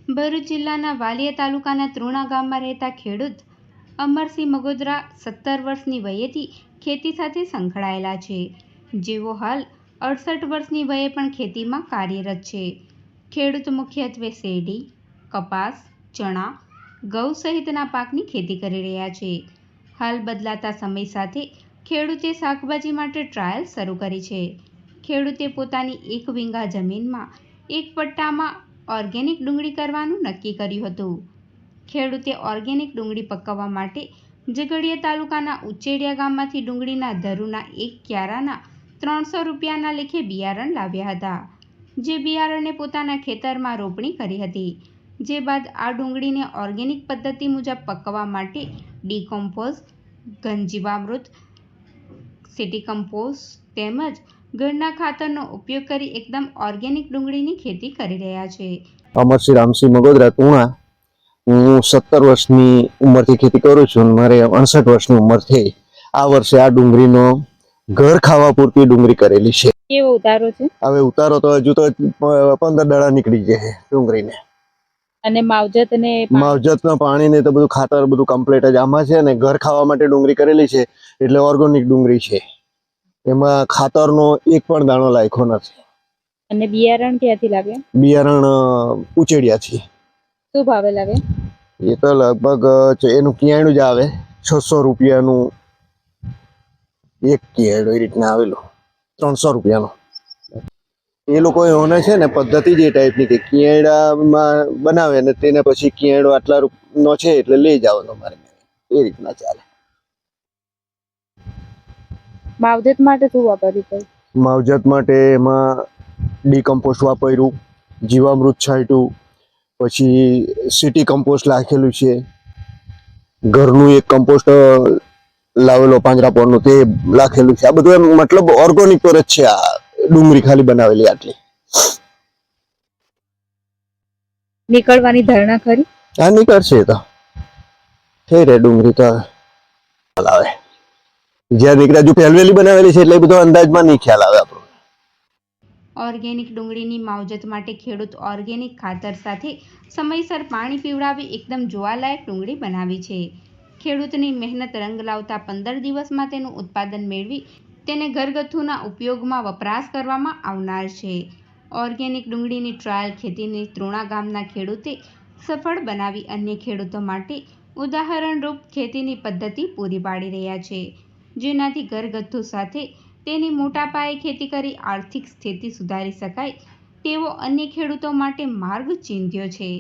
ભરૂચ જિલ્લાના વાલિયા તાલુકાના ત્રુણા ગામમાં રહેતા ખેડૂત અમરસિંહ મગોદરા 17 વર્ષની વયેથી ખેતી સાથે સંકળાયેલા છે, જેઓ હાલ 68 વર્ષની વયે પણ ખેતીમાં કાર્યરત છે. ખેડૂત મુખ્યત્વે શેરડી, કપાસ, ચણા, ઘઉં સહિતના પાકની ખેતી કરી રહ્યા છે. હાલ બદલાતા સમય સાથે ખેડૂતે શાકભાજી માટે ટ્રાયલ શરૂ કરી છે. ખેડૂતે પોતાની 1 વીઘા જમીનમાં એક પટ્ટામાં ઓર્ગેનિક ડુંગળી કરવાનું નક્કી કર્યું હતું. ખેડૂતે ઓર્ગેનિક ડુંગળી પકવવા માટે ઝઘડિયા તાલુકાના ઉચેડિયા ગામમાંથી ડુંગળીના ધરુના 1 ક્યારાના 300 રૂપિયાના લેખે બિયારણ લાવ્યા હતા, જે બિયારણને પોતાના ખેતરમાં રોપણી કરી હતી. જે બાદ આ ડુંગળીને ઓર્ગેનિક પદ્ધતિ મુજબ પકવવા માટે ડીકમ્પોઝ, ઘન જીવામૃત, સિટી કમ્પોસ્ટ તેમજ ઘરના ખાતરનો ઉપયોગ કરી એકદમ ઓર્ગેનિક ડુંગળીની ખેતી કરી રહ્યા છે. અમરસિંહ રામસિંહ મગોદરા તુણા. હું 17 વર્ષની ઉંમરથી ખેતી કરું છું. મારે 68 વર્ષની ઉંમર થઈ. આ વર્ષે આ ડુંગળીનો ઘર ખાવા પૂરતી ડુંગળી કરેલી છે. કેવો ઉતારો છે? હવે ઉતારો તો હજુ તો 15 દાડા નીકળી જાય ડુંગળીને. અને માવજતના પાણી ને તો બધું ખાતર બધું કમ્પ્લીટ જ આમાં છે ને. ઘર ખાવા માટે ડુંગળી કરેલી છે એટલે ઓર્ગેનિક ડુંગળી છે. એમાં ખાતરનો એક પણ દાણો લાયકો નથી. અને બિયારણ ક્યાંથી લાવ્યા? બિયારણ ઉચેડિયા છે. શું ભાવે લાવ્યા? એ તો લગભગ એનું કિયાણું જ આવે 600 રૂપિયાનું એક કિયાણું, એ રીતના આવેલું 300 રૂપિયાનો. એ લોકો એને છે ને પદ્ધતિ જે ટાઈપની કે કિયાડામાં બનાવે ને તેને પછી કિયાડો આટલા નો છે એટલે લઈ જાવ તમારે, એ રીતના ચાલે. માવજત માટે શું વાપર્યું? માવજત માટે એમાં ડીકમ્પોસ્ટ વાપર્યું, જીવામૃત છાંટ્યું, પછી સિટી કમ્પોસ્ટ નાખેલું છે, ઘરનું એક કમ્પોસ્ટ લાવેલો પાંજરાપોળનું તે નાખેલું છે. આ બધું એમ મતલબ ઓર્ગેનિક પર જ છે. આ ડુંગળી ખાલી બનાવેલી આટલી નીકળવાની ધારણા ખરી? આ નીકળશે તો થઈ રહે ડુંગળી તો આવે. જ્યાં નીકળ્યા જો પહેલવેલી બનાવેલી છે એટલે બધો અંદાજમાં નહીં ખ્યાલ આવે આપણો. ઓર્ગેનિક ડુંગળીની માવજત માટે ખેડૂત ઓર્ગેનિક ખાતર સાથે સમયસર પાણી પીવડાવી એકદમ જોવાલાયક ડુંગળી બનાવી છે. ખેડૂતની મહેનત રંગ લાવતા 15 દિવસમાં તેનું ઉત્પાદન મેળવી તેને ઘરગથ્થુના ઉપયોગમાં વપરાશ કરવામાં આવનાર છે. ઓર્ગેનિક ડુંગળીની ટ્રાયલ ખેતીની ત્રુણા ગામના ખેડૂતે સફળ બનાવી અન્ય ખેડૂતો માટે ઉદાહરણરૂપ ખેતીની પદ્ધતિ પૂરી પાડી રહ્યા છે, જેનાથી ઘરગથ્થુ સાથે તેની મોટા પાયે ખેતી કરી આર્થિક સ્થિતિ સુધારી શકાય તેવો અન્ય ખેડૂતો માટે માર્ગ ચીંધ્યો છે.